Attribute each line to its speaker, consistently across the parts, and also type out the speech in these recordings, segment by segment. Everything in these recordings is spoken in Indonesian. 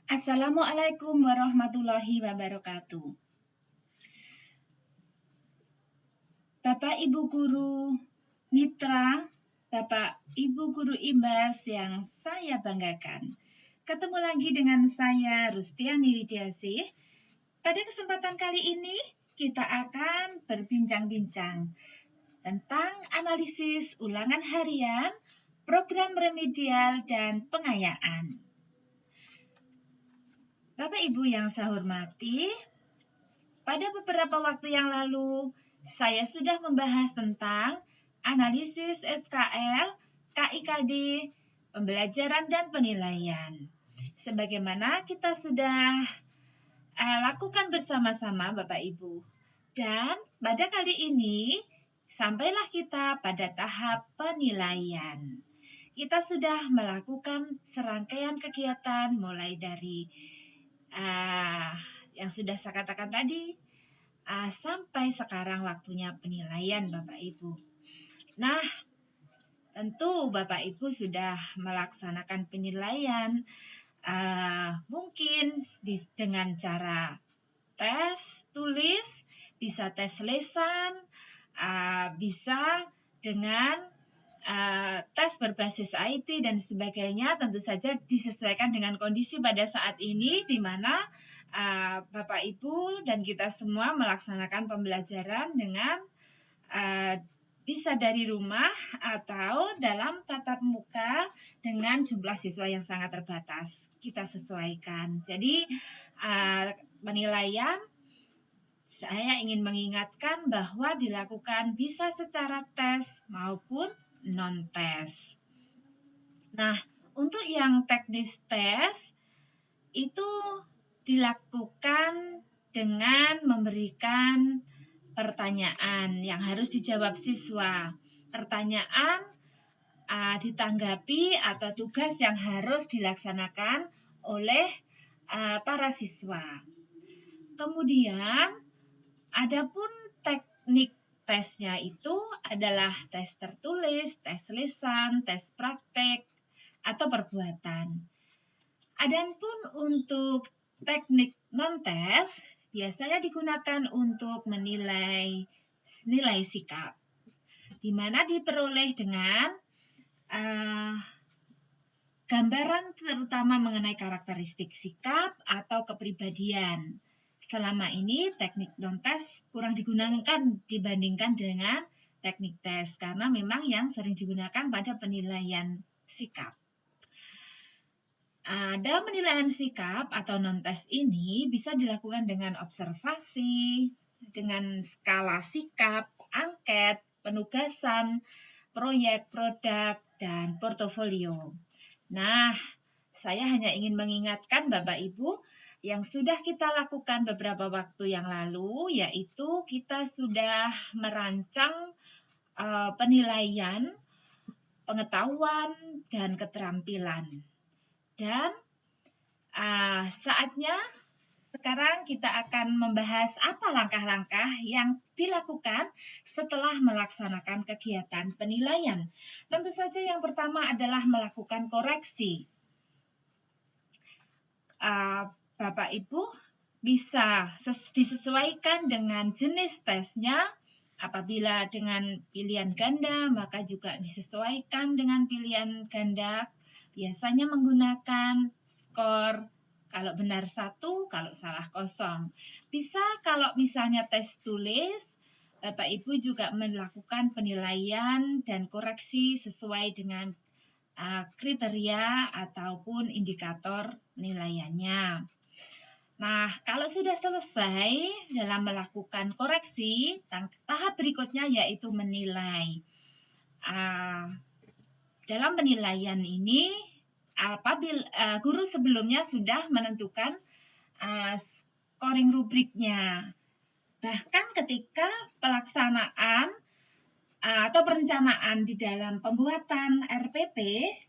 Speaker 1: Assalamualaikum warahmatullahi wabarakatuh. Bapak Ibu Guru Mitra, Bapak Ibu Guru IBAS yang saya banggakan. Ketemu lagi dengan saya Rustiani Widiasih. Pada kesempatan kali ini kita akan berbincang-bincang tentang analisis ulangan harian, program remedial, dan pengayaan. Bapak Ibu yang saya hormati, pada beberapa waktu yang lalu, saya sudah membahas tentang analisis SKL, KIKD, pembelajaran dan penilaian. Sebagaimana kita sudah lakukan bersama-sama Bapak Ibu. Dan pada kali ini, sampailah kita pada tahap penilaian. Kita sudah melakukan serangkaian kegiatan mulai dari yang sudah saya katakan tadi, sampai sekarang waktunya penilaian Bapak Ibu. Nah, tentu Bapak Ibu sudah melaksanakan penilaian, mungkin dengan cara tes tulis, bisa tes lisan, bisa dengan tes berbasis IT dan sebagainya. Tentu saja disesuaikan dengan kondisi pada saat ini di mana Bapak Ibu dan kita semua melaksanakan pembelajaran dengan bisa dari rumah atau dalam tatap muka dengan jumlah siswa yang sangat terbatas. Kita sesuaikan. Jadi penilaian saya ingin mengingatkan bahwa dilakukan bisa secara tes maupun non-tes. Nah, untuk yang teknis tes itu dilakukan dengan memberikan pertanyaan yang harus dijawab siswa. Pertanyaan ditanggapi atau tugas yang harus dilaksanakan oleh para siswa. Kemudian, adapun teknik tesnya itu adalah tes tertulis, tes lisan, tes praktek, atau perbuatan. Adapun untuk teknik non-tes biasanya digunakan untuk menilai nilai sikap, di mana diperoleh dengan gambaran terutama mengenai karakteristik sikap atau kepribadian. Selama ini teknik non-tes kurang digunakan dibandingkan dengan teknik tes karena memang yang sering digunakan pada penilaian sikap. Dalam penilaian sikap atau non-tes ini bisa dilakukan dengan observasi, dengan skala sikap, angket, penugasan, proyek, produk, dan portofolio. Nah, saya hanya ingin mengingatkan Bapak Ibu yang sudah kita lakukan beberapa waktu yang lalu, yaitu kita sudah merancang penilaian, pengetahuan, dan keterampilan. Dan saatnya sekarang kita akan membahas apa langkah-langkah yang dilakukan setelah melaksanakan kegiatan penilaian. Tentu saja yang pertama adalah melakukan koreksi. Bapak Ibu bisa disesuaikan dengan jenis tesnya. Apabila dengan pilihan ganda, maka juga disesuaikan dengan pilihan ganda. Biasanya menggunakan skor, kalau benar 1, kalau salah 0. Bisa kalau misalnya tes tulis, Bapak Ibu juga melakukan penilaian dan koreksi sesuai dengan kriteria ataupun indikator penilaiannya. Nah, kalau sudah selesai dalam melakukan koreksi, tahap berikutnya yaitu menilai. Dalam penilaian ini, apabila guru sebelumnya sudah menentukan scoring rubriknya. Bahkan ketika pelaksanaan atau perencanaan di dalam pembuatan RPP,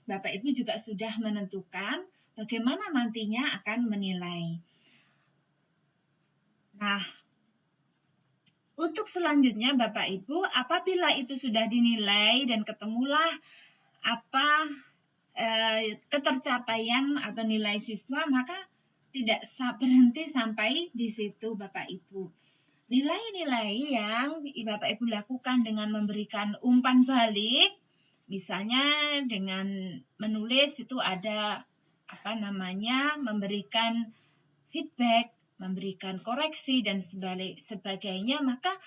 Speaker 1: Bapak Ibu juga sudah menentukan bagaimana nantinya akan menilai. Nah, untuk selanjutnya Bapak Ibu, apabila itu sudah dinilai dan ketemulah apa ketercapaian atau nilai siswa, maka tidak berhenti sampai di situ Bapak Ibu. Nilai-nilai yang Bapak Ibu lakukan dengan memberikan umpan balik, misalnya dengan menulis itu ada memberikan feedback, memberikan koreksi dan sebagainya, maka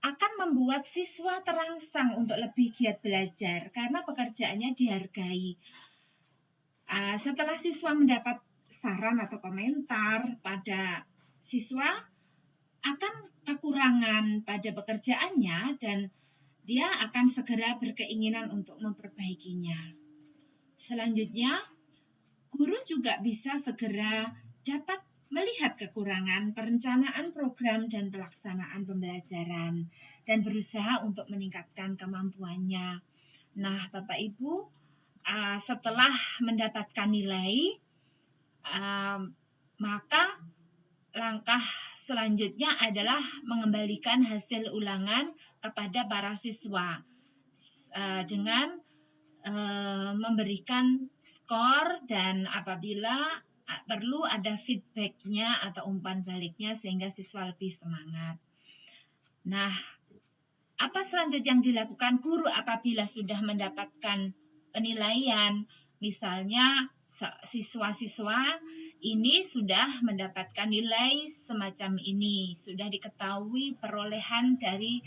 Speaker 1: akan membuat siswa terangsang untuk lebih giat belajar karena pekerjaannya dihargai. Setelah siswa mendapat saran atau komentar pada siswa akan kekurangan pada pekerjaannya dan dia akan segera berkeinginan untuk memperbaikinya. Selanjutnya, guru juga bisa segera dapat melihat kekurangan perencanaan program dan pelaksanaan pembelajaran dan berusaha untuk meningkatkan kemampuannya. Nah, Bapak Ibu, setelah mendapatkan nilai, maka langkah selanjutnya adalah mengembalikan hasil ulangan kepada para siswa dengan memberikan skor dan apabila perlu ada feedbacknya atau umpan baliknya sehingga siswa lebih semangat. Nah, apa selanjutnya yang dilakukan guru apabila sudah mendapatkan penilaian? Misalnya siswa-siswa ini sudah mendapatkan nilai semacam ini, sudah diketahui perolehan dari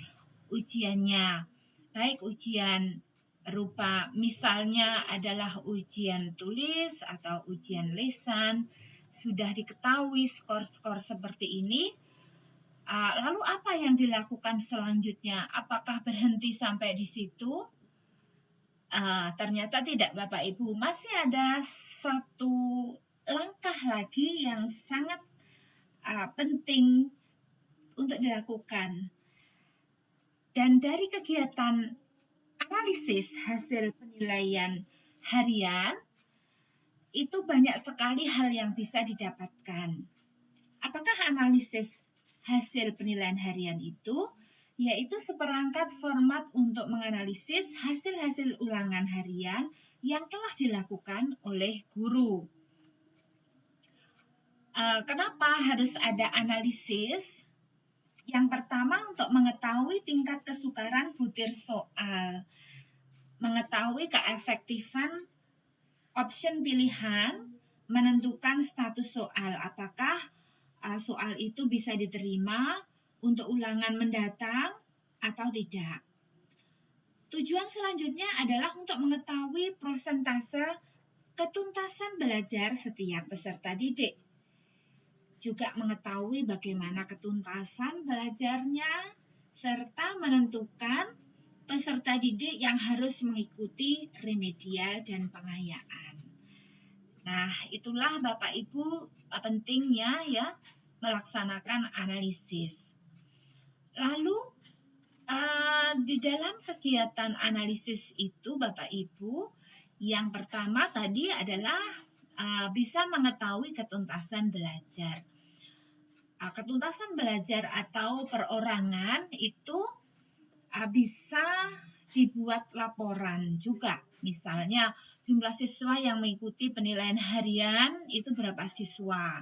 Speaker 1: ujiannya, baik ujian berupa misalnya adalah ujian tulis atau ujian lisan, sudah diketahui skor-skor seperti ini. Lalu apa yang dilakukan selanjutnya? Apakah berhenti sampai di situ? Ternyata tidak Bapak Ibu, masih ada satu langkah lagi yang sangat penting untuk dilakukan. Dan dari kegiatan analisis hasil penilaian harian, itu banyak sekali hal yang bisa didapatkan. Apakah analisis hasil penilaian harian itu? Yaitu seperangkat format untuk menganalisis hasil-hasil ulangan harian yang telah dilakukan oleh guru. Kenapa harus ada analisis? Yang pertama untuk mengetahui tingkat kesukaran butir soal, mengetahui keefektifan option pilihan, menentukan status soal, apakah soal itu bisa diterima untuk ulangan mendatang atau tidak. Tujuan selanjutnya adalah untuk mengetahui persentase ketuntasan belajar setiap peserta didik. Juga mengetahui bagaimana ketuntasan belajarnya, serta menentukan peserta didik yang harus mengikuti remedial dan pengayaan. Nah, itulah Bapak Ibu pentingnya ya melaksanakan analisis. Lalu di dalam kegiatan analisis itu Bapak Ibu, yang pertama tadi adalah bisa mengetahui ketuntasan belajar. Ketuntasan belajar atau perorangan itu bisa dibuat laporan juga. Misalnya jumlah siswa yang mengikuti penilaian harian itu berapa siswa.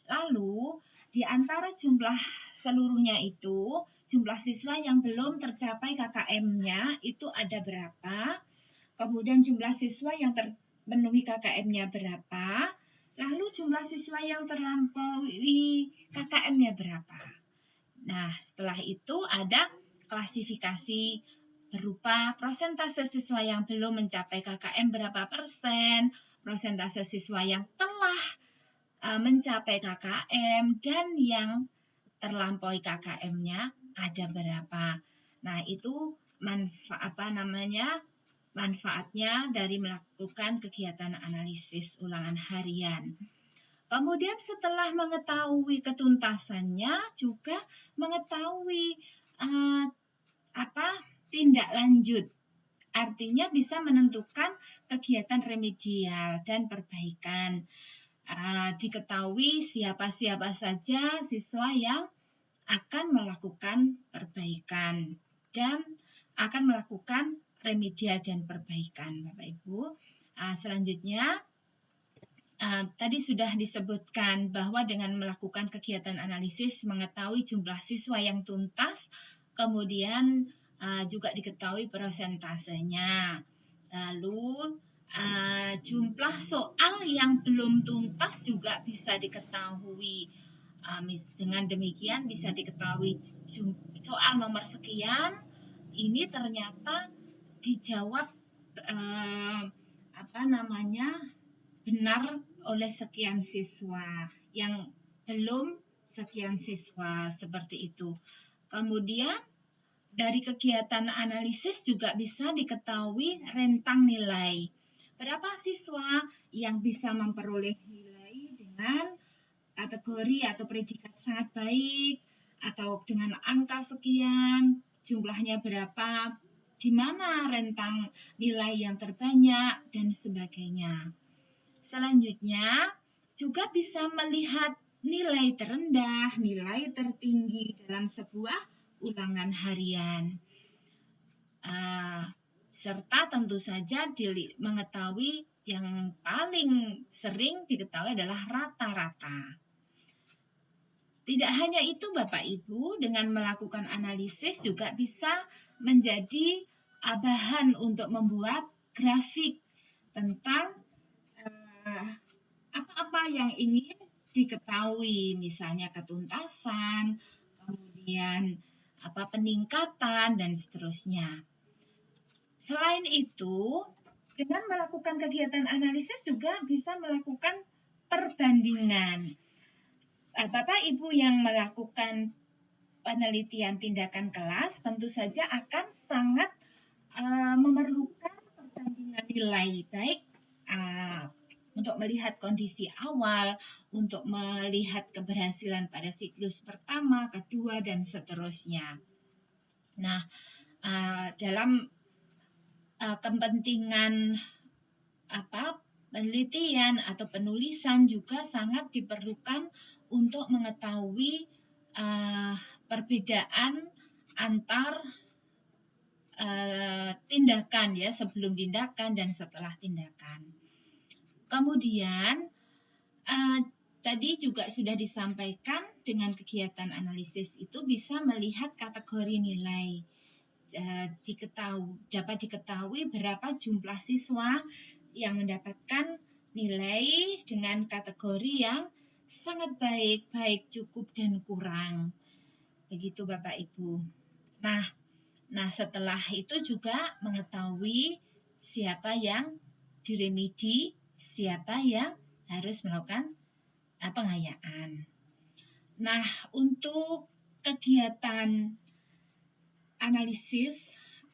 Speaker 1: Lalu di antara jumlah seluruhnya itu, jumlah siswa yang belum tercapai KKM-nya itu ada berapa. Kemudian jumlah siswa yang terpenuhi KKM-nya berapa. Lalu jumlah siswa yang terlampaui KKM-nya berapa. Nah, setelah itu ada klasifikasi berupa persentase siswa yang belum mencapai KKM berapa persen, persentase siswa yang telah mencapai KKM, dan yang terlampaui KKM-nya ada berapa. Nah, itu manfaatnya dari melakukan kegiatan analisis ulangan harian. Kemudian setelah mengetahui ketuntasannya juga mengetahui tindak lanjut. Artinya bisa menentukan kegiatan remedial dan perbaikan. Diketahui siapa-siapa saja siswa yang akan melakukan perbaikan dan akan melakukan remedial dan perbaikan, Bapak Ibu. Selanjutnya Tadi sudah disebutkan bahwa dengan melakukan kegiatan analisis mengetahui jumlah siswa yang tuntas, kemudian juga diketahui persentasenya. Lalu jumlah soal yang belum tuntas juga bisa diketahui. Dengan demikian bisa diketahui soal nomor sekian ini ternyata dijawab benar oleh sekian siswa, yang belum sekian siswa, seperti itu. Kemudian dari kegiatan analisis juga bisa diketahui rentang nilai. Berapa siswa yang bisa memperoleh nilai dengan kategori atau predikat sangat baik, atau dengan angka sekian, jumlahnya berapa, di mana rentang nilai yang terbanyak, dan sebagainya. Selanjutnya, juga bisa melihat nilai terendah, nilai tertinggi dalam sebuah ulangan harian. Serta tentu saja mengetahui yang paling sering diketahui adalah rata-rata. Tidak hanya itu Bapak Ibu, dengan melakukan analisis juga bisa menjadi bahan untuk membuat grafik tentang apa-apa yang ingin diketahui, misalnya ketuntasan, kemudian peningkatan, dan seterusnya. Selain itu, dengan melakukan kegiatan analisis juga bisa melakukan perbandingan. Bapak Ibu yang melakukan penelitian tindakan kelas tentu saja akan sangat memerlukan perbandingan nilai, baik untuk melihat kondisi awal, untuk melihat keberhasilan pada siklus pertama, kedua, dan seterusnya. Nah, dalam kepentingan penelitian atau penulisan juga sangat diperlukan untuk mengetahui perbedaan antar tindakan, ya, sebelum tindakan dan setelah tindakan. Kemudian tadi juga sudah disampaikan, dengan kegiatan analisis itu bisa melihat kategori nilai. Dapat diketahui berapa jumlah siswa yang mendapatkan nilai dengan kategori yang sangat baik, baik, cukup, dan kurang. Begitu Bapak Ibu. Nah, setelah itu juga mengetahui siapa yang diremedi, siapa yang harus melakukan pengayaan. Nah, untuk kegiatan analisis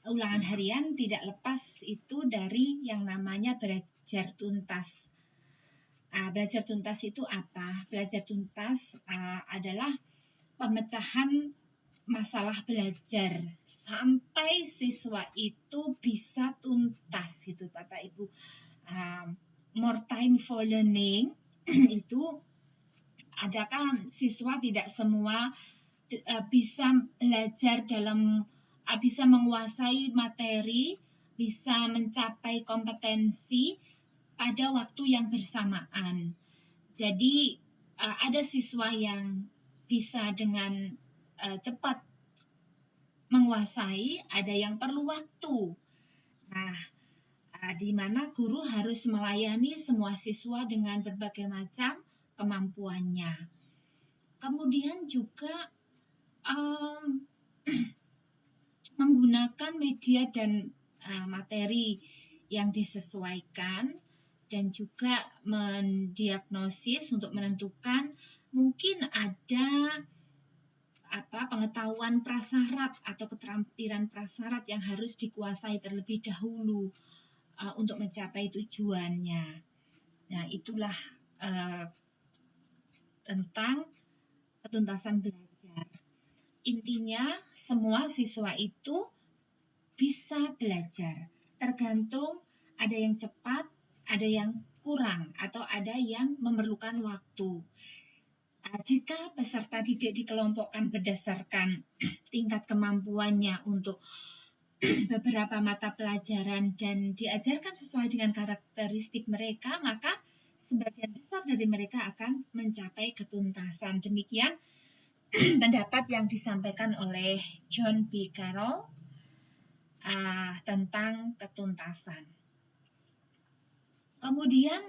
Speaker 1: ulangan harian tidak lepas itu dari yang namanya belajar tuntas. Belajar tuntas itu apa? Belajar tuntas adalah pemecahan masalah belajar sampai siswa itu bisa tuntas, gitu Bapak Ibu. More time for learning itu adakah siswa tidak semua bisa belajar bisa menguasai materi, bisa mencapai kompetensi pada waktu yang bersamaan. Jadi ada siswa yang bisa dengan cepat menguasai, ada yang perlu waktu. Nah, di mana guru harus melayani semua siswa dengan berbagai macam kemampuannya. Kemudian juga menggunakan media dan materi yang disesuaikan, dan juga mendiagnosis untuk menentukan mungkin ada pengetahuan prasyarat atau keterampilan prasyarat yang harus dikuasai terlebih dahulu untuk mencapai tujuannya. Nah, itulah tentang ketuntasan belajar. Intinya, semua siswa itu bisa belajar. Tergantung ada yang cepat, ada yang kurang, atau ada yang memerlukan waktu. Jika peserta didik dikelompokkan berdasarkan tingkat kemampuannya untuk beberapa mata pelajaran dan diajarkan sesuai dengan karakteristik mereka, maka sebagian besar dari mereka akan mencapai ketuntasan. Demikian pendapat yang disampaikan oleh John B. Carroll tentang ketuntasan. Kemudian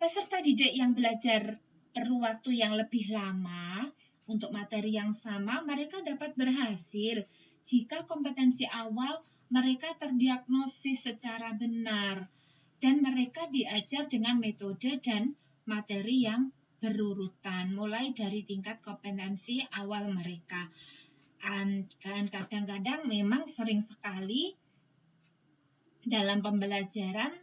Speaker 1: peserta didik yang belajar perlu waktu yang lebih lama untuk materi yang sama, mereka dapat berhasil jika kompetensi awal mereka terdiagnosis secara benar dan mereka diajar dengan metode dan materi yang berurutan mulai dari tingkat kompetensi awal mereka. Dan kadang-kadang memang sering sekali dalam pembelajaran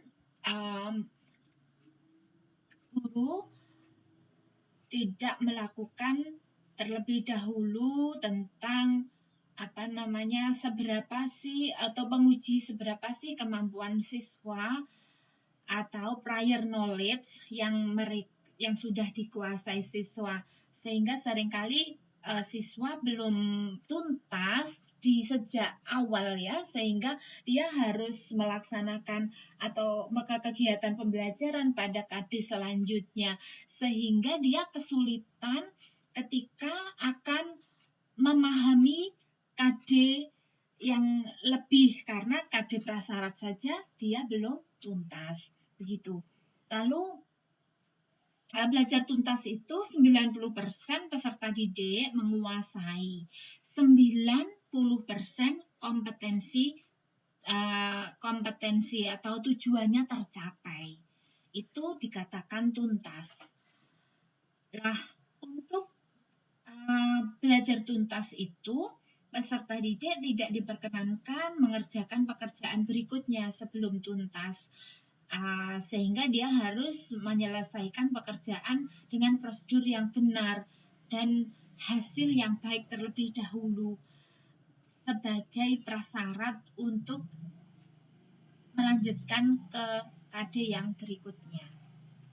Speaker 1: guru tidak melakukan terlebih dahulu tentang seberapa sih atau menguji seberapa sih kemampuan siswa atau prior knowledge yang sudah dikuasai siswa, sehingga seringkali siswa belum tuntas di sejak awal ya, sehingga dia harus melaksanakan atau kegiatan pembelajaran pada KD selanjutnya, sehingga dia kesulitan ketika akan memahami KD yang lebih karena KD prasyarat saja dia belum tuntas begitu. Lalu belajar tuntas itu 90% peserta didik menguasai 90% kompetensi atau tujuannya tercapai. Itu dikatakan tuntas. Nah, untuk belajar tuntas itu peserta didik tidak diperkenankan mengerjakan pekerjaan berikutnya sebelum tuntas, sehingga dia harus menyelesaikan pekerjaan dengan prosedur yang benar dan hasil yang baik terlebih dahulu sebagai prasyarat untuk melanjutkan ke KD yang berikutnya.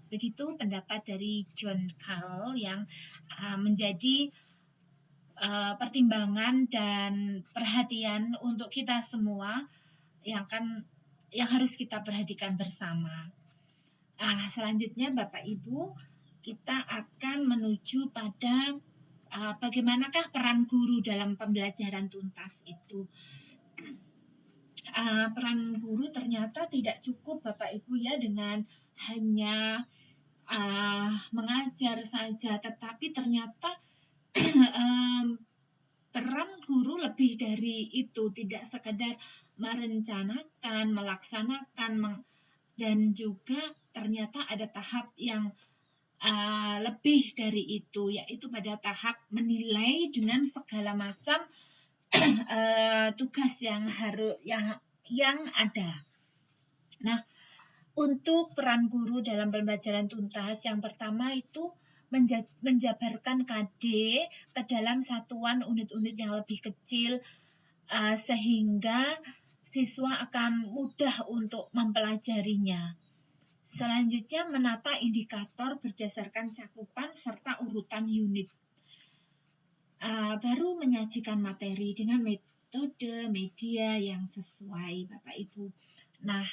Speaker 1: Begitu pendapat dari John Carroll yang menjadi pertimbangan dan perhatian untuk kita semua yang harus kita perhatikan bersama. Selanjutnya Bapak Ibu, kita akan menuju pada bagaimanakah peran guru dalam pembelajaran tuntas itu. Peran guru ternyata tidak cukup Bapak Ibu ya dengan hanya mengajar saja, tetapi ternyata peran guru lebih dari itu, tidak sekedar merencanakan, melaksanakan, dan juga ternyata ada tahap yang lebih dari itu, yaitu pada tahap menilai dengan segala macam tugas yang ada. Nah, untuk peran guru dalam pembelajaran tuntas, yang pertama itu menjabarkan KD ke dalam satuan unit-unit yang lebih kecil sehingga siswa akan mudah untuk mempelajarinya. Selanjutnya menata indikator berdasarkan cakupan serta urutan unit. Baru menyajikan materi dengan metode media yang sesuai Bapak Ibu. Nah,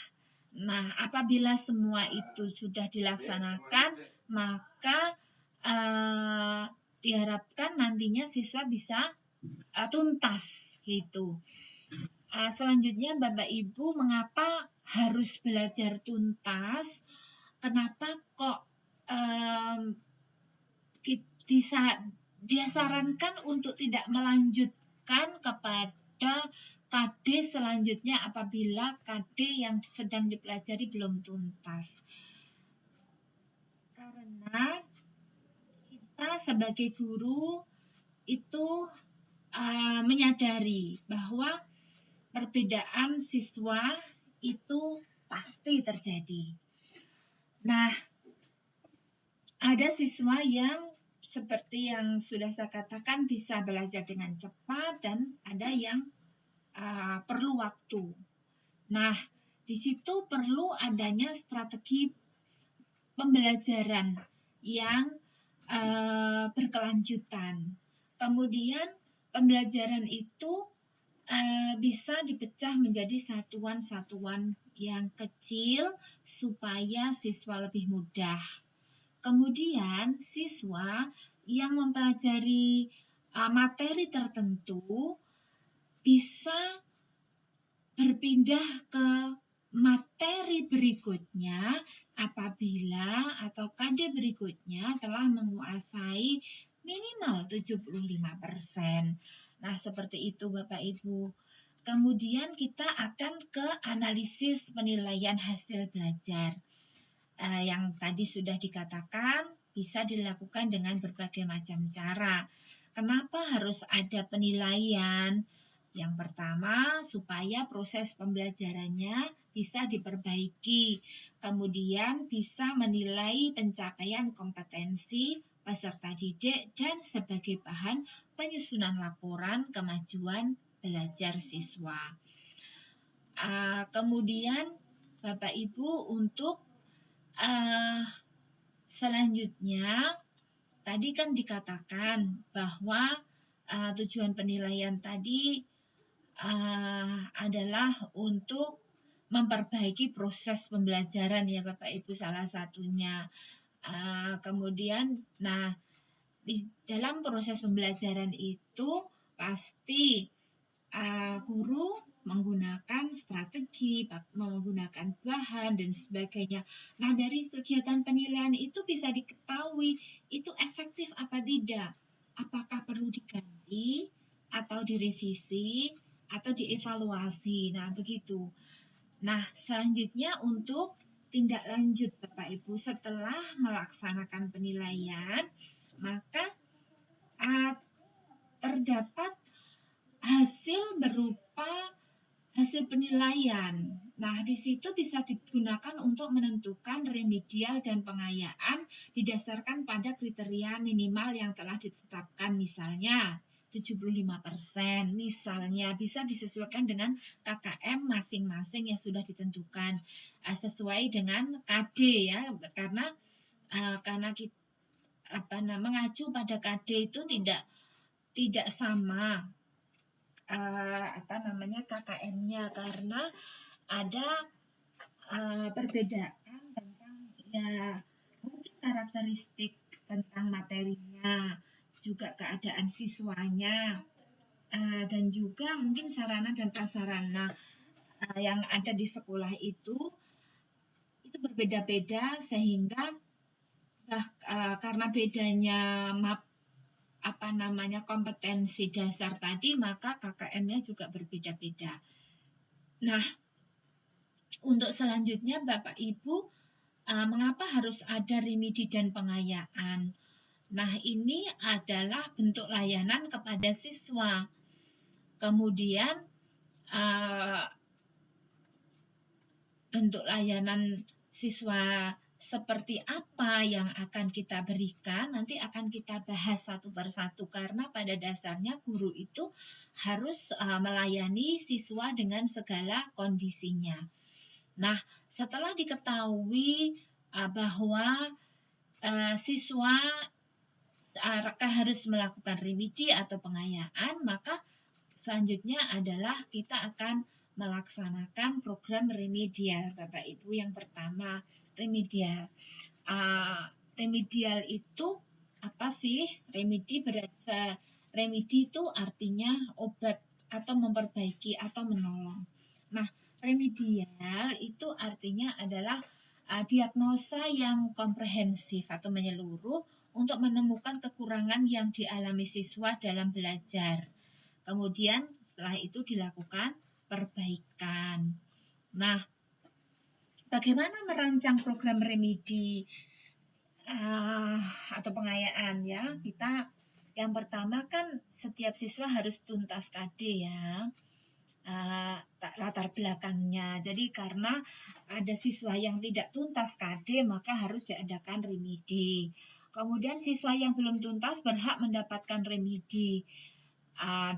Speaker 1: apabila semua itu sudah dilaksanakan, maka diharapkan nantinya siswa bisa tuntas gitu. Selanjutnya Bapak Ibu, mengapa harus belajar tuntas? Kenapa kok disarankan untuk tidak melanjutkan kepada KD selanjutnya apabila KD yang sedang dipelajari belum tuntas? Karena kita sebagai guru itu menyadari bahwa perbedaan siswa itu pasti terjadi. Nah, ada siswa yang seperti yang sudah saya katakan bisa belajar dengan cepat dan ada yang perlu waktu. Nah, di situ perlu adanya strategi pembelajaran yang berkelanjutan. Kemudian pembelajaran itu bisa dipecah menjadi satuan-satuan yang kecil supaya siswa lebih mudah. Kemudian siswa yang mempelajari materi tertentu bisa berpindah ke materi berikutnya apabila atau KD berikutnya telah menguasai minimal 75%. Nah, seperti itu Bapak Ibu. Kemudian kita akan ke analisis penilaian hasil belajar. Yang tadi sudah dikatakan bisa dilakukan dengan berbagai macam cara. Kenapa harus ada penilaian? Yang pertama, supaya proses pembelajarannya bisa diperbaiki. Kemudian bisa menilai pencapaian kompetensi peserta didik dan sebagai bahan penyusunan laporan kemajuan belajar siswa. Kemudian Bapak Ibu untuk selanjutnya tadi kan dikatakan bahwa tujuan penilaian tadi adalah untuk memperbaiki proses pembelajaran ya Bapak Ibu salah satunya. Kemudian, nah di dalam proses pembelajaran itu pasti guru menggunakan strategi, menggunakan bahan dan sebagainya. Nah, dari kegiatan penilaian itu bisa diketahui itu efektif apa tidak. Apakah perlu diganti atau direvisi atau dievaluasi. Nah, begitu. Nah, selanjutnya untuk tindak lanjut Bapak Ibu setelah melaksanakan penilaian, maka terdapat hasil berupa hasil penilaian. Nah, di situ bisa digunakan untuk menentukan remedial dan pengayaan didasarkan pada kriteria minimal yang telah ditetapkan, misalnya 75%, misalnya bisa disesuaikan dengan KKM masing-masing yang sudah ditentukan sesuai dengan KD ya, karena kita mengacu pada KD itu tidak sama KKM-nya karena ada perbedaan tentang ya mungkin karakteristik tentang materinya, juga keadaan siswanya, dan juga mungkin sarana dan prasarana yang ada di sekolah itu berbeda-beda sehingga karena bedanya kompetensi dasar tadi, maka KKM-nya juga berbeda-beda. Nah, untuk selanjutnya Bapak Ibu, mengapa harus ada remedi dan pengayaan? Nah, ini adalah bentuk layanan kepada siswa. Kemudian bentuk layanan siswa seperti apa yang akan kita berikan, nanti akan kita bahas satu persatu karena pada dasarnya guru itu harus melayani siswa dengan segala kondisinya. Nah, setelah diketahui bahwa siswa harus melakukan remedi atau pengayaan, maka selanjutnya adalah kita akan melaksanakan program remedial, Bapak Ibu. Yang pertama, remedial. Remedial itu apa sih? Remedi itu artinya obat atau memperbaiki atau menolong. Nah, remedial itu artinya adalah diagnosa yang komprehensif atau menyeluruh untuk menemukan kekurangan yang dialami siswa dalam belajar. Kemudian setelah itu dilakukan perbaikan. Nah, bagaimana merancang program remedi atau pengayaan ya? Kita yang pertama kan setiap siswa harus tuntas KD ya. Latar belakangnya. Jadi karena ada siswa yang tidak tuntas KD, maka harus diadakan remedi. Kemudian siswa yang belum tuntas berhak mendapatkan remedi.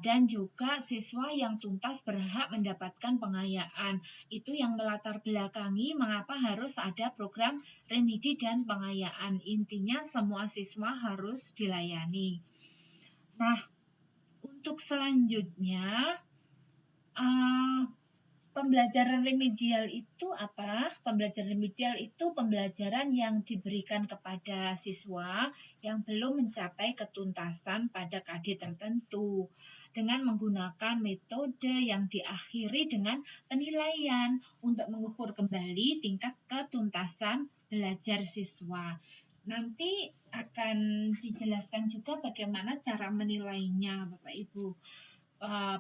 Speaker 1: Dan juga siswa yang tuntas berhak mendapatkan pengayaan. Itu yang melatar belakangi mengapa harus ada program remedi dan pengayaan. Intinya semua siswa harus dilayani. Nah, untuk selanjutnya Pembelajaran remedial itu apa? Pembelajaran remedial itu pembelajaran yang diberikan kepada siswa yang belum mencapai ketuntasan pada KD tertentu dengan menggunakan metode yang diakhiri dengan penilaian untuk mengukur kembali tingkat ketuntasan belajar siswa. Nanti akan dijelaskan juga bagaimana cara menilainya, Bapak Ibu.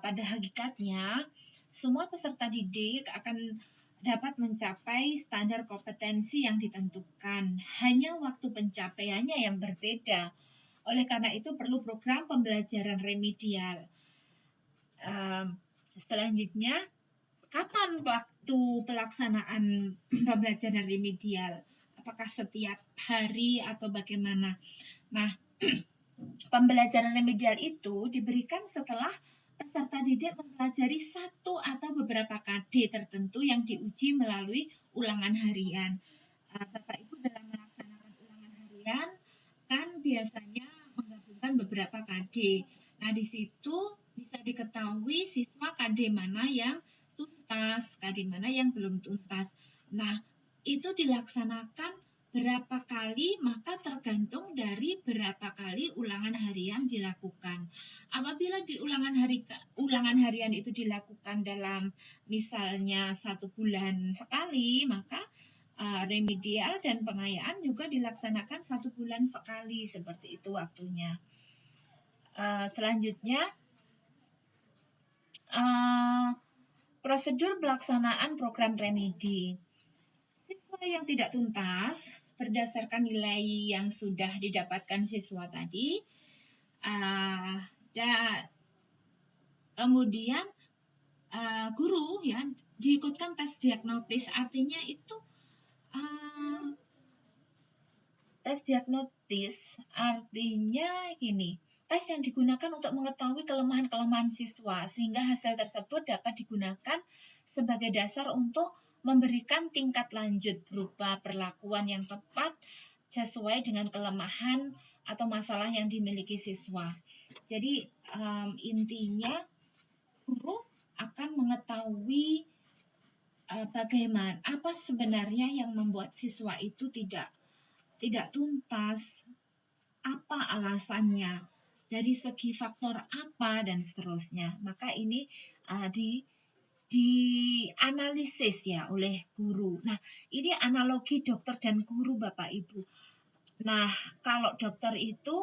Speaker 1: Pada hakikatnya, semua peserta didik akan dapat mencapai standar kompetensi yang ditentukan. Hanya waktu pencapaiannya yang berbeda. Oleh karena itu perlu program pembelajaran remedial. Selanjutnya, kapan waktu pelaksanaan pembelajaran remedial? Apakah setiap hari atau bagaimana? Nah, pembelajaran remedial itu diberikan setelah peserta didik mempelajari satu atau beberapa KD tertentu yang diuji melalui ulangan harian. Bapak Ibu dalam melaksanakan ulangan harian kan biasanya menggabungkan beberapa KD. Nah, di situ bisa diketahui siswa KD mana yang tuntas, KD mana yang belum tuntas. Nah, itu dilaksanakan berapa kali, maka tergantung dari berapa kali ulangan harian dilakukan. Apabila di ulangan harian itu dilakukan dalam misalnya 1 bulan sekali, maka remedial dan pengayaan juga dilaksanakan 1 bulan sekali, seperti itu waktunya. Selanjutnya, prosedur pelaksanaan program remedi. Siswa yang tidak tuntas berdasarkan nilai yang sudah didapatkan siswa tadi, dan kemudian guru ya diikutkan tes diagnosis. Artinya itu tes diagnosis artinya gini, tes yang digunakan untuk mengetahui kelemahan-kelemahan siswa sehingga hasil tersebut dapat digunakan sebagai dasar untuk memberikan tingkat lanjut berupa perlakuan yang tepat sesuai dengan kelemahan atau masalah yang dimiliki siswa. Jadi intinya guru akan mengetahui bagaimana apa sebenarnya yang membuat siswa itu tidak tuntas, apa alasannya, dari segi faktor apa dan seterusnya. Maka ini dianalisis ya oleh guru. Nah, ini analogi dokter dan guru Bapak Ibu. Nah, kalau dokter itu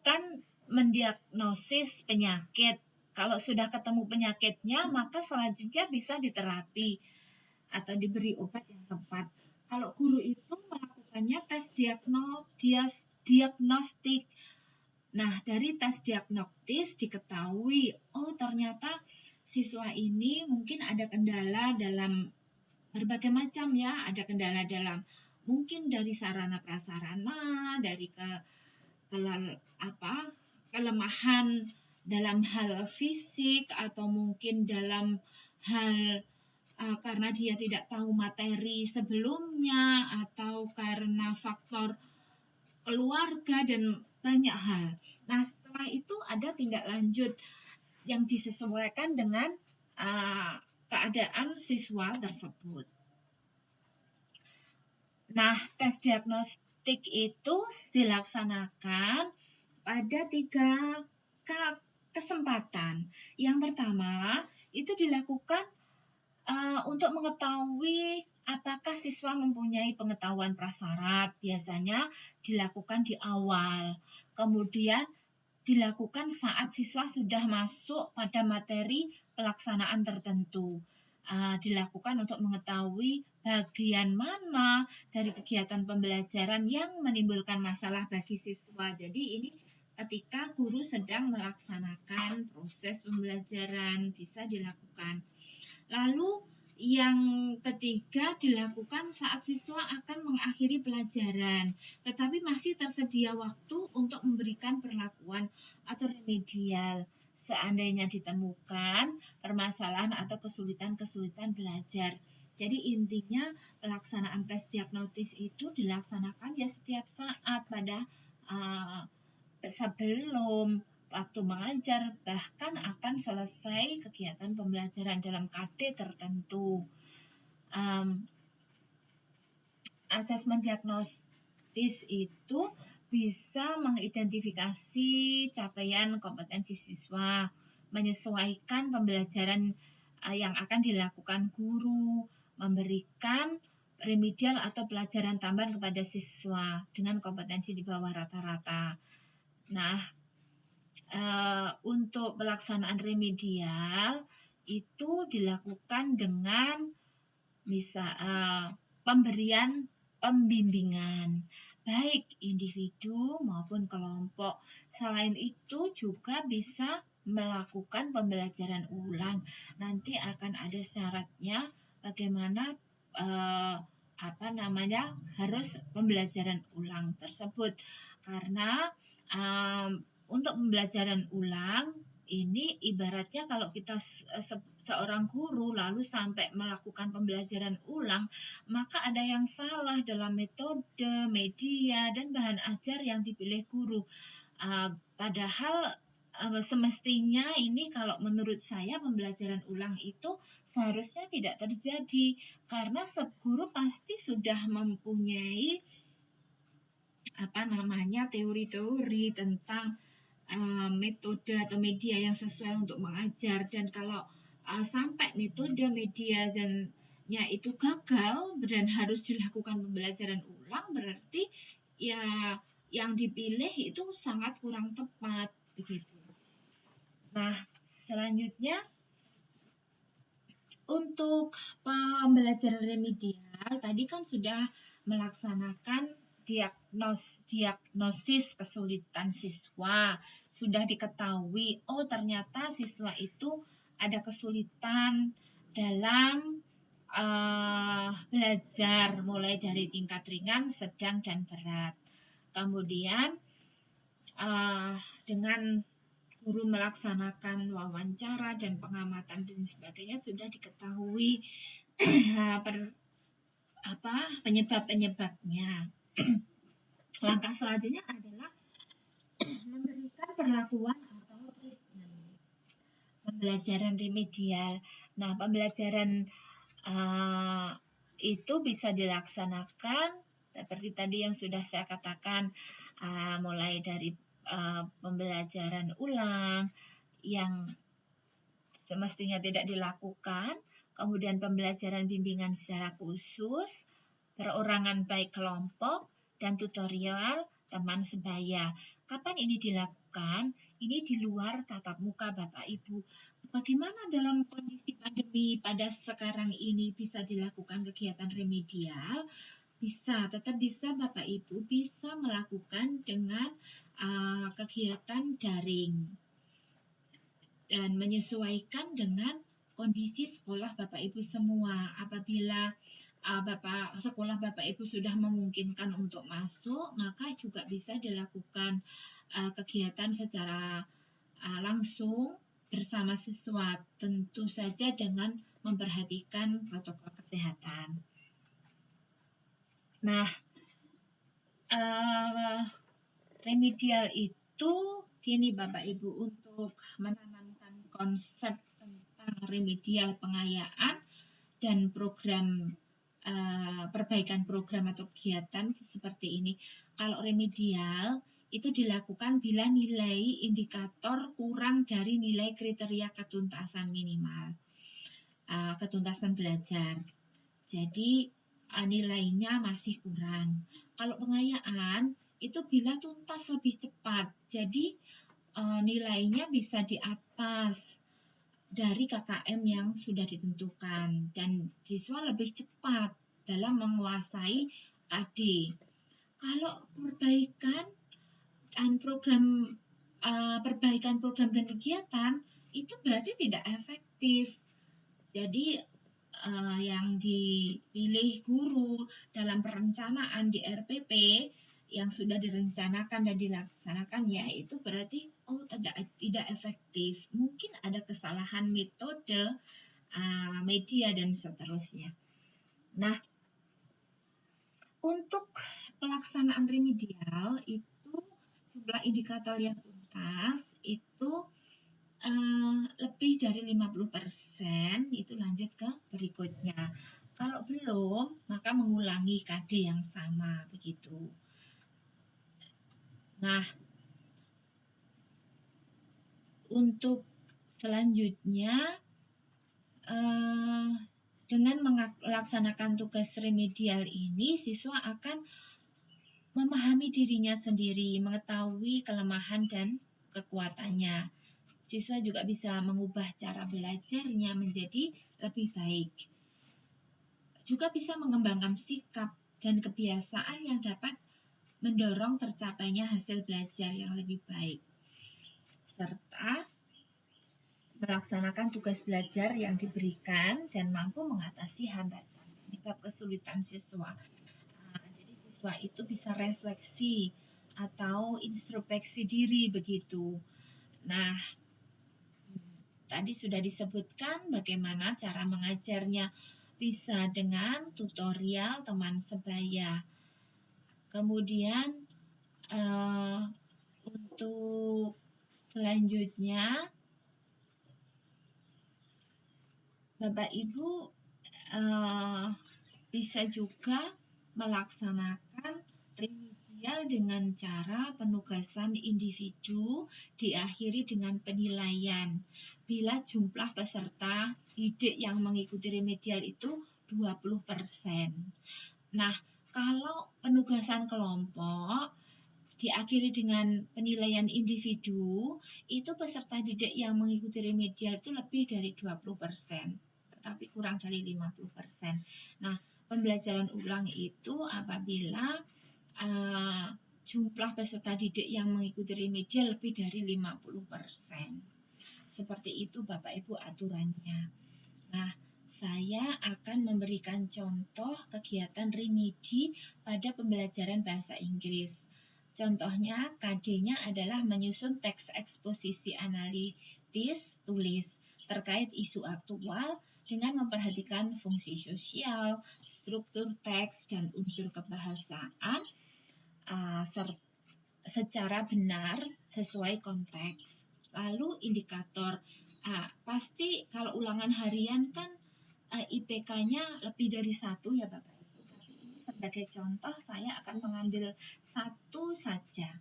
Speaker 1: kan mendiagnosis penyakit. Kalau sudah ketemu penyakitnya, maka selanjutnya bisa diterapi atau diberi obat yang tepat. Kalau guru itu melakukannya tes diagnostik. Nah, dari tes diagnostis diketahui, oh ternyata siswa ini mungkin ada kendala dalam berbagai macam ya, ada kendala dalam mungkin dari sarana prasarana, dari kelemahan dalam hal fisik atau mungkin dalam hal karena dia tidak tahu materi sebelumnya atau karena faktor keluarga dan banyak hal. Nah, setelah itu ada tindak lanjut yang disesuaikan dengan keadaan siswa tersebut. Nah, tes diagnostik itu dilaksanakan pada 3 kesempatan. Yang pertama, itu dilakukan untuk mengetahui apakah siswa mempunyai pengetahuan prasyarat. Biasanya dilakukan di awal. Kemudian dilakukan saat siswa sudah masuk pada materi pelaksanaan tertentu. Dilakukan untuk mengetahui bagian mana dari kegiatan pembelajaran yang menimbulkan masalah bagi siswa. Jadi ini ketika guru sedang melaksanakan proses pembelajaran bisa dilakukan. Lalu yang ketiga dilakukan saat siswa akan mengakhiri pelajaran, tetapi masih tersedia waktu untuk memberikan perlakuan atau remedial seandainya ditemukan permasalahan atau kesulitan-kesulitan belajar. Jadi intinya pelaksanaan tes diagnosis itu dilaksanakan ya setiap saat pada sebelum waktu mengajar, bahkan akan selesai kegiatan pembelajaran dalam KD tertentu. Asesmen diagnostis itu bisa mengidentifikasi capaian kompetensi siswa, menyesuaikan pembelajaran yang akan dilakukan guru, memberikan remedial atau pelajaran tambahan kepada siswa dengan kompetensi di bawah rata-rata. Nah, untuk pelaksanaan remedial itu dilakukan dengan pemberian pembimbingan baik individu maupun kelompok. Selain itu juga bisa melakukan pembelajaran ulang. Nanti akan ada syaratnya bagaimana harus pembelajaran ulang tersebut, karena untuk pembelajaran ulang ini ibaratnya kalau kita seorang guru lalu sampai melakukan pembelajaran ulang, maka ada yang salah dalam metode, media, dan bahan ajar yang dipilih guru. Padahal semestinya ini kalau menurut saya pembelajaran ulang itu seharusnya tidak terjadi, karena guru pasti sudah mempunyai teori-teori tentang metode atau media yang sesuai untuk mengajar. Dan kalau sampai metode, media dan itu gagal dan harus dilakukan pembelajaran ulang, berarti ya yang dipilih itu sangat kurang tepat begitu. Nah, selanjutnya untuk pembelajaran remedial tadi kan sudah melaksanakan diagnosis kesulitan siswa. Sudah diketahui, oh ternyata siswa itu ada kesulitan dalam belajar mulai dari tingkat ringan, sedang, dan berat. Kemudian dengan guru melaksanakan wawancara dan pengamatan dan sebagainya sudah diketahui penyebab-penyebabnya. Langkah selanjutnya adalah memberikan perlakuan atau treatment pembelajaran remedial. Nah, pembelajaran itu bisa dilaksanakan seperti tadi yang sudah saya katakan, mulai dari pembelajaran ulang yang semestinya tidak dilakukan, kemudian pembelajaran bimbingan secara khusus, perorangan baik kelompok, dan tutorial teman sebaya. Kapan ini dilakukan? Ini di luar tatap muka Bapak Ibu. Bagaimana dalam kondisi pandemi pada sekarang ini bisa dilakukan kegiatan remedial? Tetap bisa Bapak Ibu bisa melakukan dengan kegiatan daring dan menyesuaikan dengan kondisi sekolah Bapak Ibu semua. Apabila sekolah Bapak Ibu sudah memungkinkan untuk masuk, maka juga bisa dilakukan kegiatan secara langsung bersama siswa, tentu saja dengan memperhatikan protokol kesehatan. Nah, remedial itu gini Bapak Ibu, untuk menanamkan konsep tentang remedial pengayaan dan program perbaikan program atau kegiatan seperti ini. Kalau remedial itu dilakukan bila nilai indikator kurang dari nilai kriteria ketuntasan minimal, ketuntasan belajar. Jadi nilainya masih kurang. Kalau pengayaan itu bila tuntas lebih cepat, jadi nilainya bisa di atas dari KKM yang sudah ditentukan dan siswa lebih cepat dalam menguasai KD. Kalau perbaikan program dan kegiatan itu berarti tidak efektif. Jadi yang dipilih guru dalam perencanaan di RPP yang sudah direncanakan dan dilaksanakan, ya itu berarti tidak efektif. Mungkin ada kesalahan metode, media, dan seterusnya. Nah, untuk pelaksanaan remedial itu jumlah indikator yang tuntas itu lebih dari 50%, itu lanjut ke berikutnya. Kalau belum, maka mengulangi KD yang sama, begitu. Nah, untuk selanjutnya, dengan melaksanakan tugas remedial ini, siswa akan memahami dirinya sendiri, mengetahui kelemahan dan kekuatannya. Siswa juga bisa mengubah cara belajarnya menjadi lebih baik. Juga bisa mengembangkan sikap dan kebiasaan yang dapat mendorong tercapainya hasil belajar yang lebih baik, serta melaksanakan tugas belajar yang diberikan dan mampu mengatasi hambatan penyebab kesulitan siswa. Jadi siswa itu bisa refleksi atau introspeksi diri begitu. Nah, tadi sudah disebutkan bagaimana cara mengajarnya, bisa dengan tutorial teman sebaya. Kemudian untuk selanjutnya, Bapak Ibu bisa juga melaksanakan remedial dengan cara penugasan individu diakhiri dengan penilaian. Bila jumlah peserta didik yang mengikuti remedial itu 20%. Nah, kalau penugasan kelompok diakhiri dengan penilaian individu, itu peserta didik yang mengikuti remedial itu lebih dari 20%, tetapi kurang dari 50%. Nah, pembelajaran ulang itu apabila jumlah peserta didik yang mengikuti remedial lebih dari 50%. Seperti itu Bapak Ibu aturannya. Nah, saya akan memberikan contoh kegiatan remedi pada pembelajaran bahasa Inggris. Contohnya, KD-nya adalah menyusun teks eksposisi analitis tulis terkait isu aktual dengan memperhatikan fungsi sosial, struktur teks, dan unsur kebahasaan secara benar sesuai konteks. Lalu indikator, pasti kalau ulangan harian kan IPK-nya lebih dari 1 ya Bapak Ibu. Sebagai contoh saya akan mengambil satu saja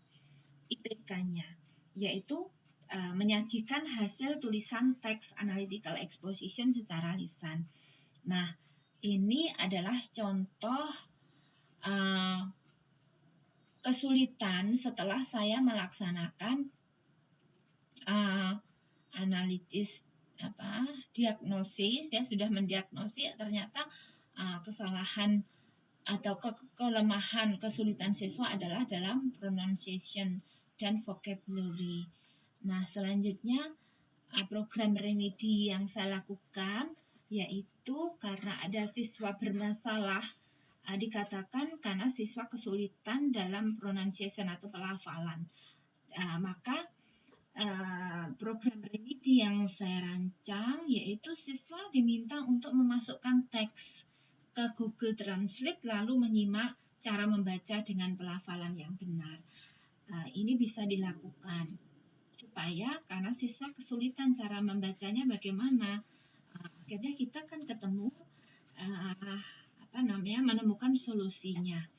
Speaker 1: IPK-nya, yaitu menyajikan hasil tulisan teks analytical exposition secara lisan. Nah, ini adalah contoh kesulitan setelah saya melaksanakan analitis diagnosis, ya sudah mendiagnosis ternyata kesalahan atau kelemahan kesulitan siswa adalah dalam pronunciation dan vocabulary. Nah, selanjutnya program remedi yang saya lakukan yaitu karena ada siswa bermasalah, dikatakan karena siswa kesulitan dalam pronunciation atau pelafalan. Maka program remedi yang saya rancang yaitu siswa diminta untuk memasukkan teks ke Google Translate lalu menyimak cara membaca dengan pelafalan yang benar. Ini bisa dilakukan supaya karena siswa kesulitan cara membacanya bagaimana, akhirnya kita kan ketemu menemukan solusinya,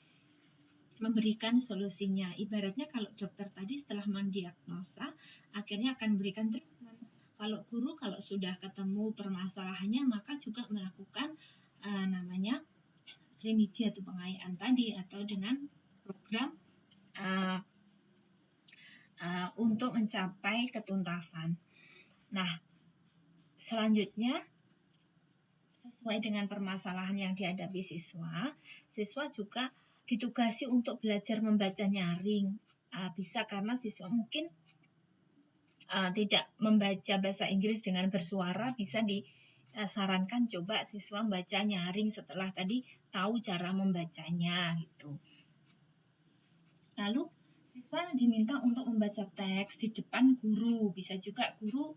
Speaker 1: memberikan solusinya. Ibaratnya kalau dokter tadi setelah mendiagnosa akhirnya akan memberikan treatment. Kalau guru kalau sudah ketemu permasalahannya maka juga melakukan remedi atau pengayaan tadi atau dengan program untuk mencapai ketuntasan. Nah, selanjutnya sesuai dengan permasalahan yang dihadapi siswa juga ditugasi untuk belajar membaca nyaring. Bisa karena siswa mungkin tidak membaca bahasa Inggris dengan bersuara, bisa disarankan coba siswa membaca nyaring setelah tadi tahu cara membacanya gitu. Lalu siswa diminta untuk membaca teks di depan guru, bisa juga guru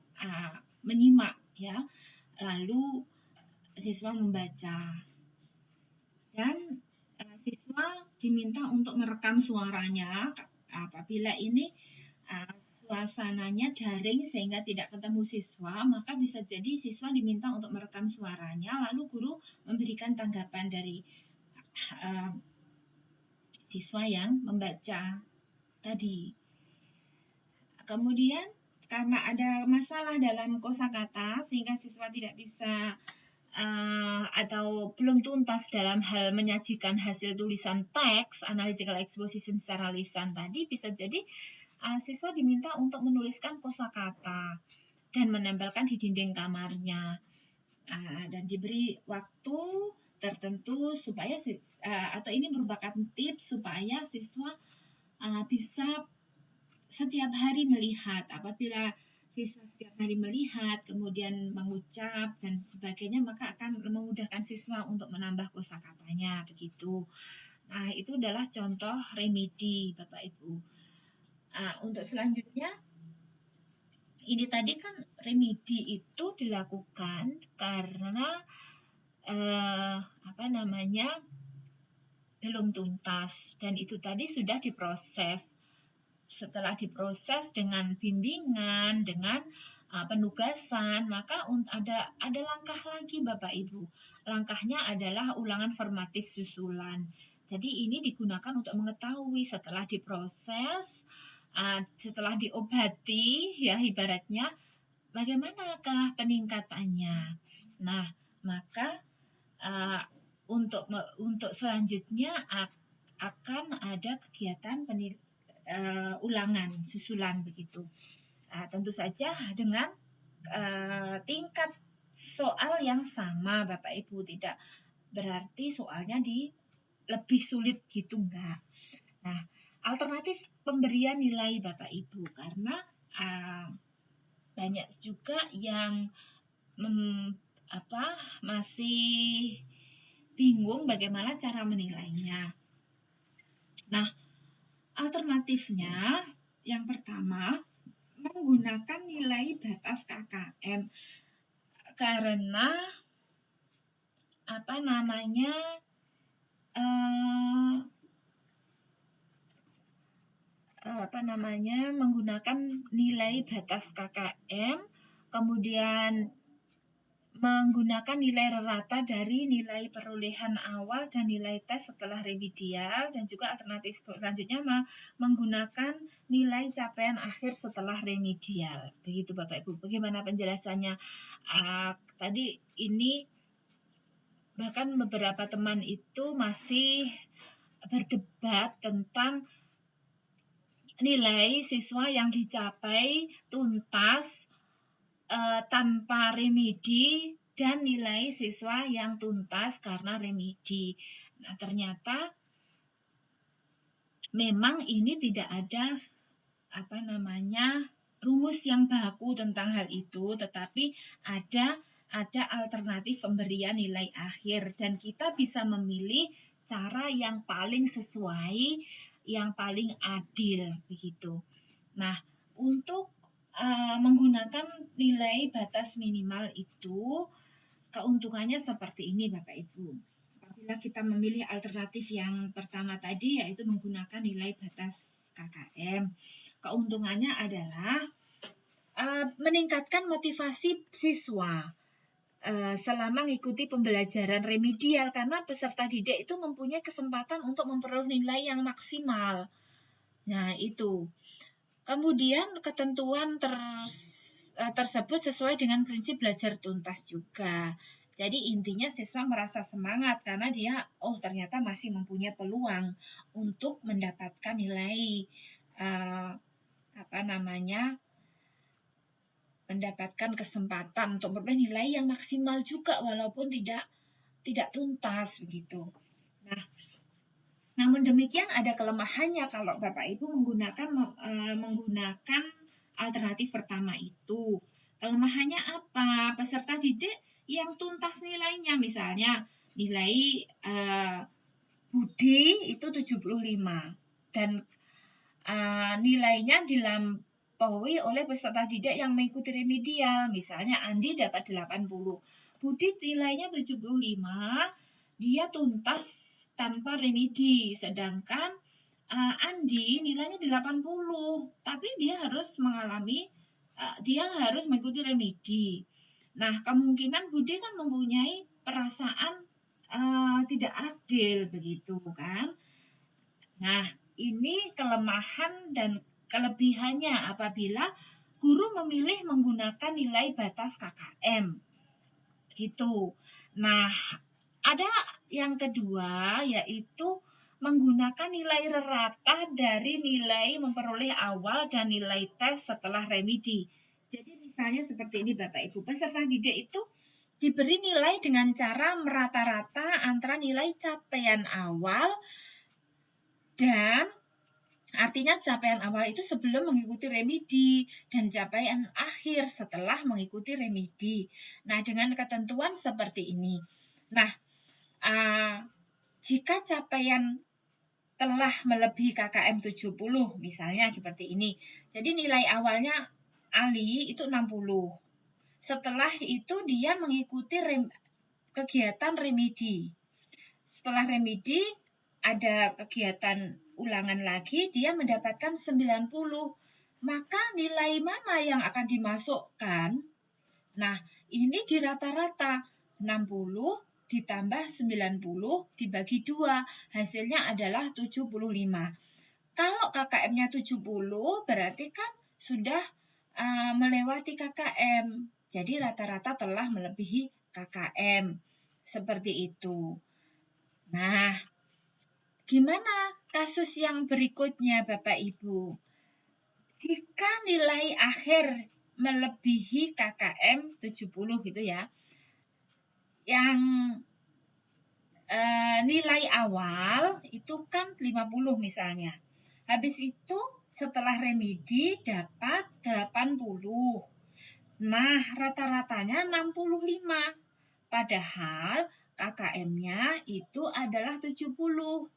Speaker 1: menyimak ya. Lalu siswa membaca. Dan siswa diminta untuk merekam suaranya apabila ini suasananya daring sehingga tidak ketemu siswa, maka bisa jadi siswa diminta untuk merekam suaranya, lalu guru memberikan tanggapan dari siswa yang membaca tadi. Kemudian karena ada masalah dalam kosakata sehingga siswa tidak bisa atau belum tuntas dalam hal menyajikan hasil tulisan teks analytical exposition secara lisan tadi, bisa jadi siswa diminta untuk menuliskan kosakata dan menempelkan di dinding kamarnya dan diberi waktu tertentu supaya atau ini merupakan tips supaya siswa bisa setiap hari melihat. Apabila siswa setiap hari melihat, kemudian mengucap dan sebagainya, maka akan memudahkan siswa untuk menambah kosakatanya begitu. Nah, itu adalah contoh remedi, Bapak Ibu. Untuk selanjutnya, ini tadi kan remedi itu dilakukan karena belum tuntas, dan itu tadi sudah diproses. Setelah diproses dengan bimbingan, dengan penugasan, maka ada langkah lagi Bapak Ibu. Langkahnya adalah ulangan formatif susulan. Jadi ini digunakan untuk mengetahui setelah diproses, setelah diobati, ya ibaratnya, bagaimanakah peningkatannya. Nah, maka untuk selanjutnya akan ada kegiatan ulangan susulan begitu. Tentu saja dengan tingkat soal yang sama Bapak Ibu, tidak berarti soalnya lebih sulit gitu, enggak. Nah, alternatif pemberian nilai Bapak Ibu, karena banyak juga yang masih bingung bagaimana cara menilainya. Nah, alternatifnya yang pertama menggunakan nilai batas KKM, karena menggunakan nilai batas KKM, kemudian menggunakan nilai rata dari nilai perolehan awal dan nilai tes setelah remedial, dan juga alternatif selanjutnya menggunakan nilai capaian akhir setelah remedial. Begitu Bapak Ibu. Bagaimana penjelasannya? Tadi ini bahkan beberapa teman itu masih berdebat tentang nilai siswa yang dicapai tuntas tanpa remedi dan nilai siswa yang tuntas karena remedi. Nah, ternyata memang ini tidak ada rumus yang baku tentang hal itu, tetapi ada alternatif pemberian nilai akhir, dan kita bisa memilih cara yang paling sesuai, yang paling adil begitu. Nah, untuk menggunakan nilai batas minimal itu keuntungannya seperti ini Bapak Ibu. Apabila kita memilih alternatif yang pertama tadi, yaitu menggunakan nilai batas KKM, keuntungannya adalah meningkatkan motivasi siswa selama mengikuti pembelajaran remedial, karena peserta didik itu mempunyai kesempatan untuk memperoleh nilai yang maksimal. Nah, itu. Kemudian ketentuan tersebut sesuai dengan prinsip belajar tuntas juga. Jadi intinya siswa merasa semangat karena dia ternyata masih mempunyai peluang untuk mendapatkan nilai mendapatkan kesempatan untuk memperoleh nilai yang maksimal juga walaupun tidak tuntas begitu. Nah, namun demikian ada kelemahannya kalau Bapak Ibu menggunakan alternatif pertama itu. Kelemahannya apa? Peserta didik yang tuntas nilainya, misalnya nilai Budi itu 75 dan nilainya dilampaui oleh peserta didik yang mengikuti remedial, misalnya Andi dapat 80. Budi nilainya 75, dia tuntas tanpa remedi, sedangkan Andi nilainya 80, tapi dia harus mengikuti remedi. Nah, kemungkinan Budi kan mempunyai perasaan tidak adil begitu kan. Nah, ini kelemahan dan kelebihannya apabila guru memilih menggunakan nilai batas KKM. Gitu. Nah, ada yang kedua yaitu menggunakan nilai rata dari nilai memperoleh awal dan nilai tes setelah remedi. Jadi misalnya seperti ini Bapak Ibu, peserta didik itu diberi nilai dengan cara merata-rata antara nilai capaian awal dan artinya capaian awal itu sebelum mengikuti remedi dan capaian akhir setelah mengikuti remedi. Nah, dengan ketentuan seperti ini. Nah, jika capaian telah melebihi KKM 70, misalnya seperti ini. Jadi nilai awalnya Ali itu 60. Setelah itu dia mengikuti kegiatan remedi. Setelah remedi ada kegiatan ulangan lagi, dia mendapatkan 90. Maka nilai mana yang akan dimasukkan? Nah, ini di rata-rata 60 ditambah 90 dibagi 2, hasilnya adalah 75. Kalau KKM-nya 70, berarti kan sudah melewati KKM. Jadi rata-rata telah melebihi KKM. Seperti itu. Nah, gimana kasus yang berikutnya Bapak Ibu? Jika nilai akhir melebihi KKM 70 gitu ya, yang nilai awal itu kan 50 misalnya. Habis itu setelah remedi dapat 80. Nah, rata-ratanya 65. Padahal KKM-nya itu adalah 70.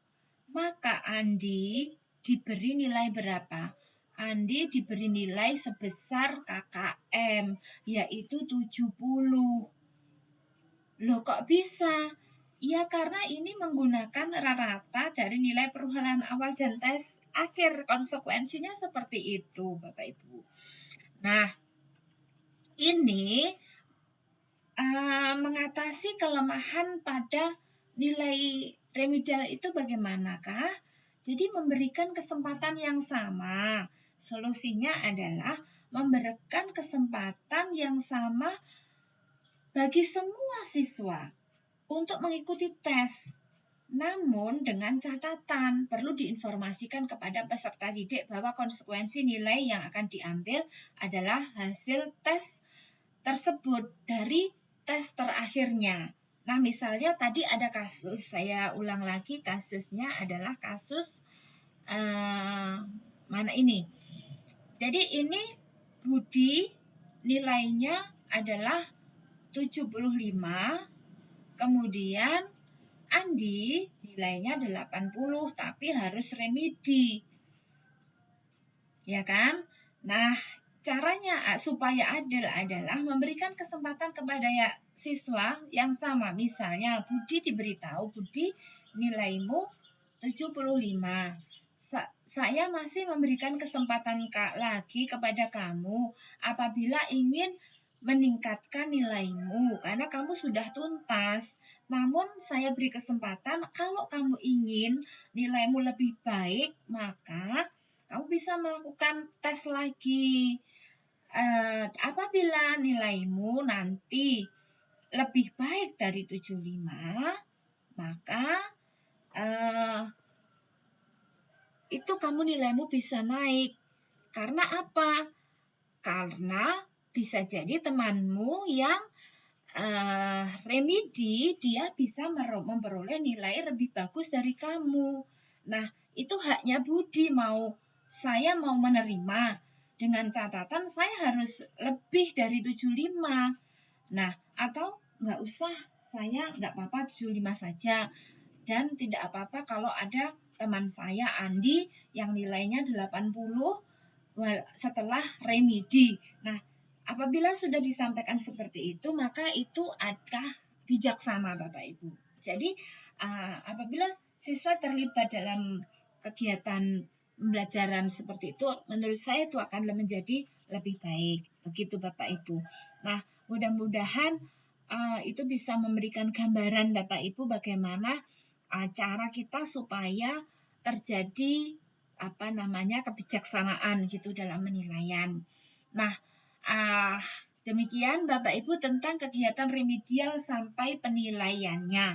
Speaker 1: Maka Andi diberi nilai berapa? Andi diberi nilai sebesar KKM, yaitu 70. Loh kok bisa? Ya karena ini menggunakan rata dari nilai perolehan awal dan tes akhir. Konsekuensinya seperti itu, Bapak Ibu. Nah, ini mengatasi kelemahan pada nilai remedial itu bagaimanakah? Jadi memberikan kesempatan yang sama. Solusinya adalah memberikan kesempatan yang sama bagi semua siswa untuk mengikuti tes. Namun dengan catatan perlu diinformasikan kepada peserta didik bahwa konsekuensi nilai yang akan diambil adalah hasil tes tersebut dari tes terakhirnya. Nah, misalnya tadi ada kasus, saya ulang lagi kasusnya adalah kasus mana ini? Jadi ini Budi nilainya adalah 75, kemudian Andi nilainya 80 tapi harus remedi. Ya kan? Nah, caranya supaya adil adalah memberikan kesempatan kepada siswa yang sama. Misalnya Budi diberitahu, Budi nilaimu 75. Saya masih memberikan kesempatan lagi kepada kamu apabila ingin meningkatkan nilaimu karena kamu sudah tuntas. Namun saya beri kesempatan kalau kamu ingin nilaimu lebih baik, maka kamu bisa melakukan tes lagi. Apabila nilaimu nanti lebih baik dari 75, maka itu kamu nilaimu bisa naik. Karena apa? Karena bisa jadi temanmu yang remedi dia bisa memperoleh nilai lebih bagus dari kamu. Nah, itu haknya Budi saya mau menerima dengan catatan saya harus lebih dari 75. Nah, atau nggak usah, saya nggak apa-apa 75 saja. Dan tidak apa-apa kalau ada teman saya Andi yang nilainya 80 setelah remedi. Nah, apabila sudah disampaikan seperti itu, maka itu adalah bijaksana Bapak Ibu. Jadi, apabila siswa terlibat dalam kegiatan pembelajaran seperti itu, menurut saya itu akan menjadi lebih baik. Begitu Bapak Ibu. Nah, mudah-mudahan itu bisa memberikan gambaran Bapak Ibu bagaimana cara kita supaya terjadi kebijaksanaan gitu dalam penilaian. Nah, demikian Bapak Ibu tentang kegiatan remedial sampai penilaiannya.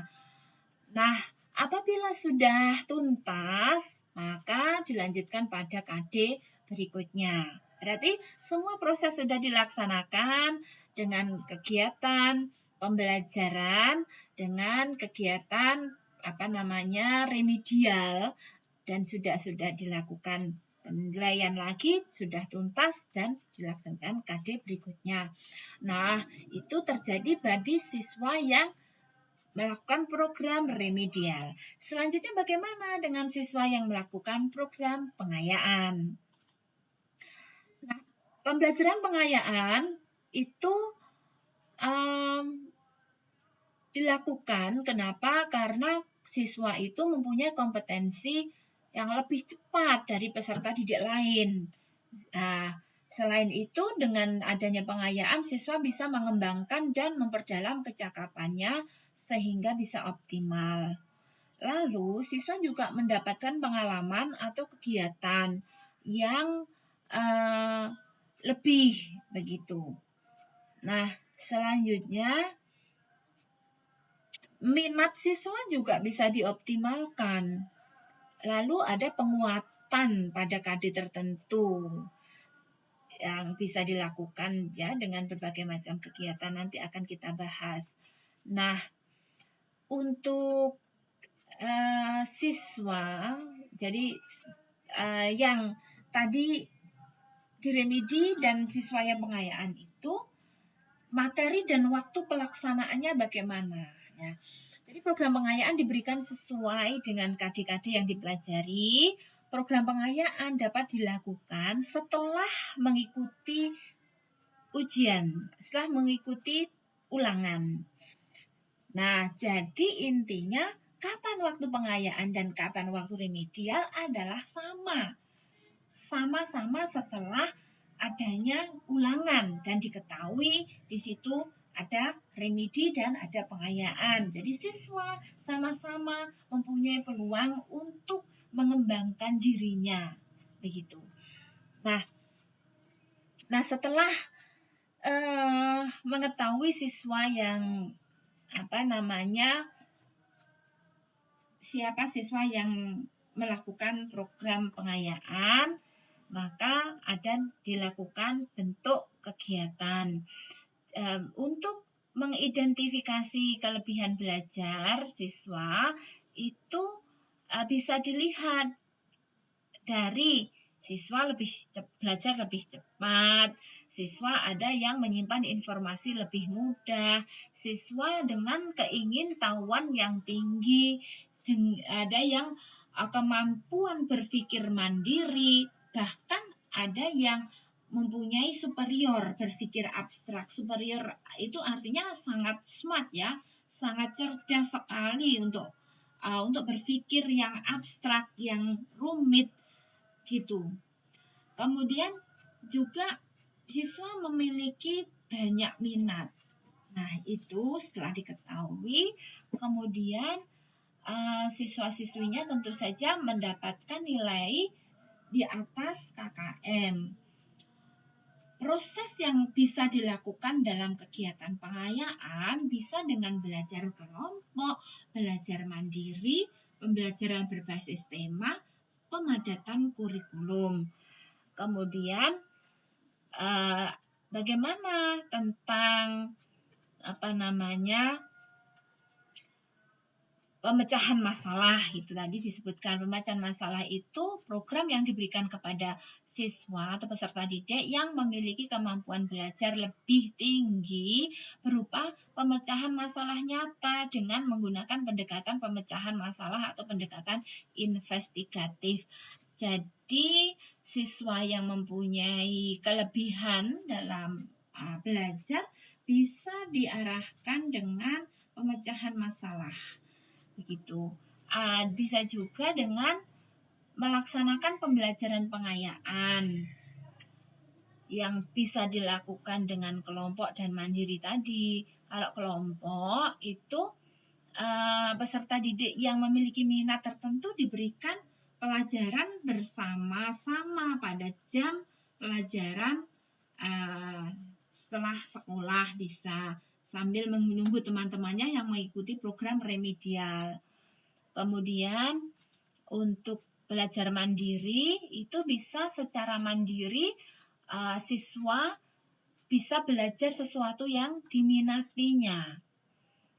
Speaker 1: Nah, apabila sudah tuntas, maka dilanjutkan pada KD berikutnya. Berarti semua proses sudah dilaksanakan dengan kegiatan pembelajaran, dengan kegiatan remedial, dan sudah dilakukan penilaian lagi, sudah tuntas dan dilaksanakan KD berikutnya. Nah, itu terjadi bagi siswa yang melakukan program remedial. Selanjutnya bagaimana dengan siswa yang melakukan program pengayaan? Nah, pembelajaran pengayaan itu dilakukan, kenapa? Karena siswa itu mempunyai kompetensi yang lebih cepat dari peserta didik lain. Nah, selain itu, dengan adanya pengayaan, siswa bisa mengembangkan dan memperdalam kecakapannya sehingga bisa optimal. Lalu, siswa juga mendapatkan pengalaman atau kegiatan yang lebih begitu. Nah, selanjutnya minat siswa juga bisa dioptimalkan. Lalu ada penguatan pada KD tertentu yang bisa dilakukan ya dengan berbagai macam kegiatan, nanti akan kita bahas. Nah, untuk siswa, jadi yang tadi diremedi dan siswa yang pengayaan itu, materi dan waktu pelaksanaannya bagaimana? Ya. Jadi program pengayaan diberikan sesuai dengan KD-KD yang dipelajari. Program pengayaan dapat dilakukan setelah mengikuti ujian, setelah mengikuti ulangan. Nah, jadi intinya kapan waktu pengayaan dan kapan waktu remedial adalah sama. Sama-sama setelah adanya ulangan dan diketahui di situ ada remedi dan ada pengayaan. Jadi siswa sama-sama mempunyai peluang untuk mengembangkan dirinya. Begitu. Nah setelah mengetahui siswa yang siapa siswa yang melakukan program pengayaan, maka ada dilakukan bentuk kegiatan. Untuk mengidentifikasi kelebihan belajar siswa itu bisa dilihat dari siswa belajar lebih cepat, siswa ada yang menyimpan informasi lebih mudah, siswa dengan keingintahuan yang tinggi, ada yang kemampuan berpikir mandiri, bahkan ada yang mempunyai superior, berpikir abstrak. Superior itu artinya sangat smart ya, sangat cerdas sekali untuk berpikir yang abstrak, yang rumit gitu. Kemudian juga siswa memiliki banyak minat. Nah, itu setelah diketahui, kemudian siswa-siswinya tentu saja mendapatkan nilai di atas KKM. Proses yang bisa dilakukan dalam kegiatan pengayaan bisa dengan belajar kelompok, belajar mandiri, pembelajaran berbasis tema, pemadatan kurikulum. Kemudian bagaimana tentang pemecahan masalah, itu tadi disebutkan. Pemecahan masalah itu program yang diberikan kepada siswa atau peserta didik yang memiliki kemampuan belajar lebih tinggi berupa pemecahan masalah nyata dengan menggunakan pendekatan pemecahan masalah atau pendekatan investigatif. Jadi siswa yang mempunyai kelebihan dalam belajar bisa diarahkan dengan pemecahan masalah. Begitu. Bisa juga dengan melaksanakan pembelajaran pengayaan yang bisa dilakukan dengan kelompok dan mandiri tadi. Kalau kelompok itu peserta didik yang memiliki minat tertentu diberikan pelajaran bersama-sama pada jam pelajaran setelah sekolah, bisa sambil menunggu teman-temannya yang mengikuti program remedial. Kemudian untuk belajar mandiri itu bisa secara mandiri siswa bisa belajar sesuatu yang diminatinya.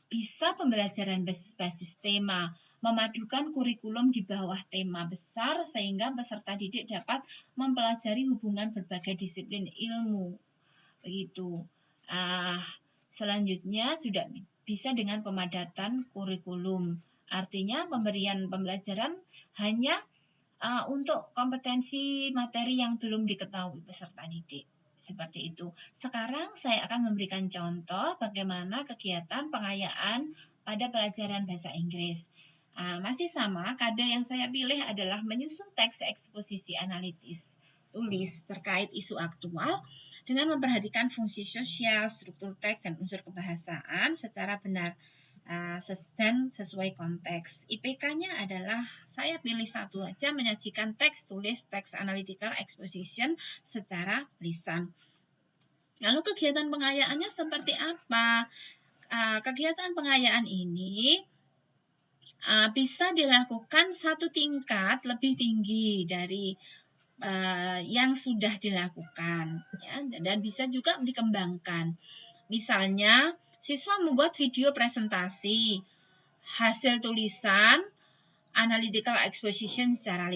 Speaker 1: Bisa pembelajaran berbasis tema, memadukan kurikulum di bawah tema besar sehingga peserta didik dapat mempelajari hubungan berbagai disiplin ilmu. Begitu. Selanjutnya juga bisa dengan pemadatan kurikulum. Artinya pemberian pembelajaran hanya untuk kompetensi materi yang belum diketahui peserta didik. Seperti itu. Sekarang saya akan memberikan contoh bagaimana kegiatan pengayaan pada pelajaran bahasa Inggris. Masih sama, kade yang saya pilih adalah menyusun teks eksposisi analitis tulis terkait isu aktual dengan memperhatikan fungsi sosial, struktur teks, dan unsur kebahasaan secara benar dan sesuai konteks. IPK-nya adalah saya pilih satu aja, menyajikan teks tulis, teks analytical exposition secara lisan. Lalu kegiatan pengayaannya seperti apa? Kegiatan pengayaan ini bisa dilakukan satu tingkat lebih tinggi dari yang sudah dilakukan, ya, dan bisa juga dikembangkan. Misalnya, siswa membuat video presentasi, hasil tulisan, analytical exposition secara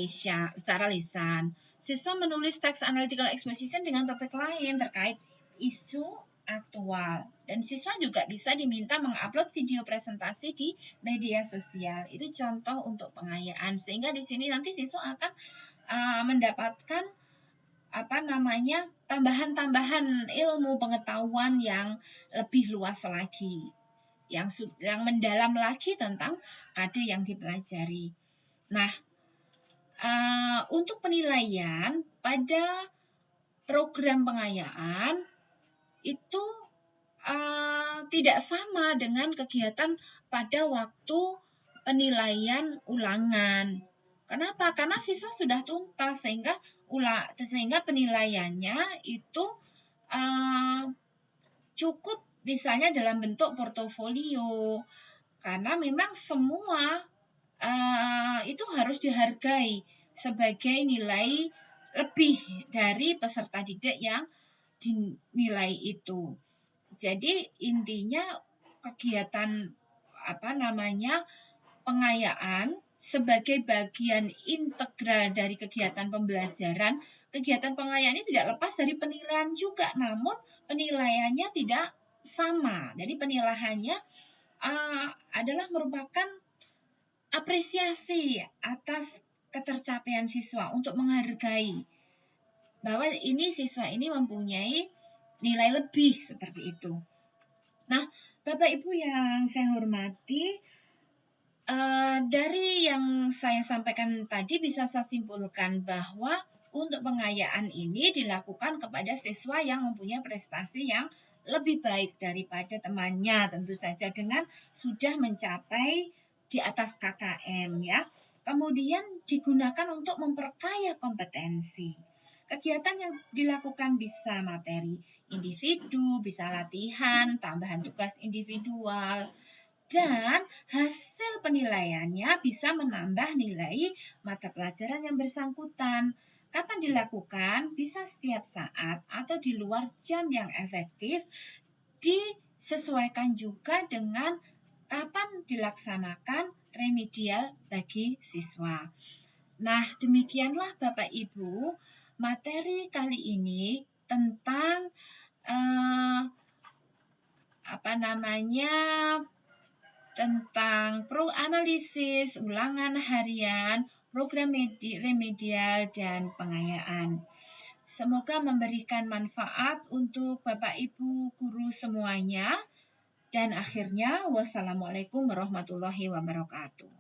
Speaker 1: lisan. Siswa menulis teks analytical exposition dengan topik lain terkait isu aktual. Dan siswa juga bisa diminta mengupload video presentasi di media sosial. Itu contoh untuk pengayaan. Sehingga di sini nanti siswa akan mendapatkan tambahan-tambahan ilmu pengetahuan yang lebih luas lagi, yang mendalam lagi tentang kade yang dipelajari. Nah, untuk penilaian pada program pengayaan itu tidak sama dengan kegiatan pada waktu penilaian ulangan. Kenapa? Karena siswa sudah tuntas sehingga penilaiannya itu cukup misalnya dalam bentuk portofolio, karena memang semua itu harus dihargai sebagai nilai lebih dari peserta didik yang dinilai itu. Jadi intinya kegiatan pengayaan sebagai bagian integral dari kegiatan pembelajaran. Kegiatan pengayaan ini tidak lepas dari penilaian juga, namun penilaiannya tidak sama. Jadi penilaiannya adalah merupakan apresiasi atas ketercapaian siswa untuk menghargai bahwa ini siswa ini mempunyai nilai lebih seperti itu. Nah, Bapak Ibu yang saya hormati, dari yang saya sampaikan tadi bisa saya simpulkan bahwa untuk pengayaan ini dilakukan kepada siswa yang mempunyai prestasi yang lebih baik daripada temannya, tentu saja dengan sudah mencapai di atas KKM, ya. Kemudian digunakan untuk memperkaya kompetensi. Kegiatan yang dilakukan bisa materi individu, bisa latihan, tambahan tugas individual, dan hasil penilaiannya bisa menambah nilai mata pelajaran yang bersangkutan. Kapan dilakukan? Bisa setiap saat atau di luar jam yang efektif, disesuaikan juga dengan kapan dilaksanakan remedial bagi siswa. Nah, demikianlah Bapak Ibu materi kali ini tentang tentang analisis ulangan harian, program remedial, dan pengayaan. Semoga memberikan manfaat untuk Bapak Ibu guru semuanya. Dan akhirnya, wassalamualaikum warahmatullahi wabarakatuh.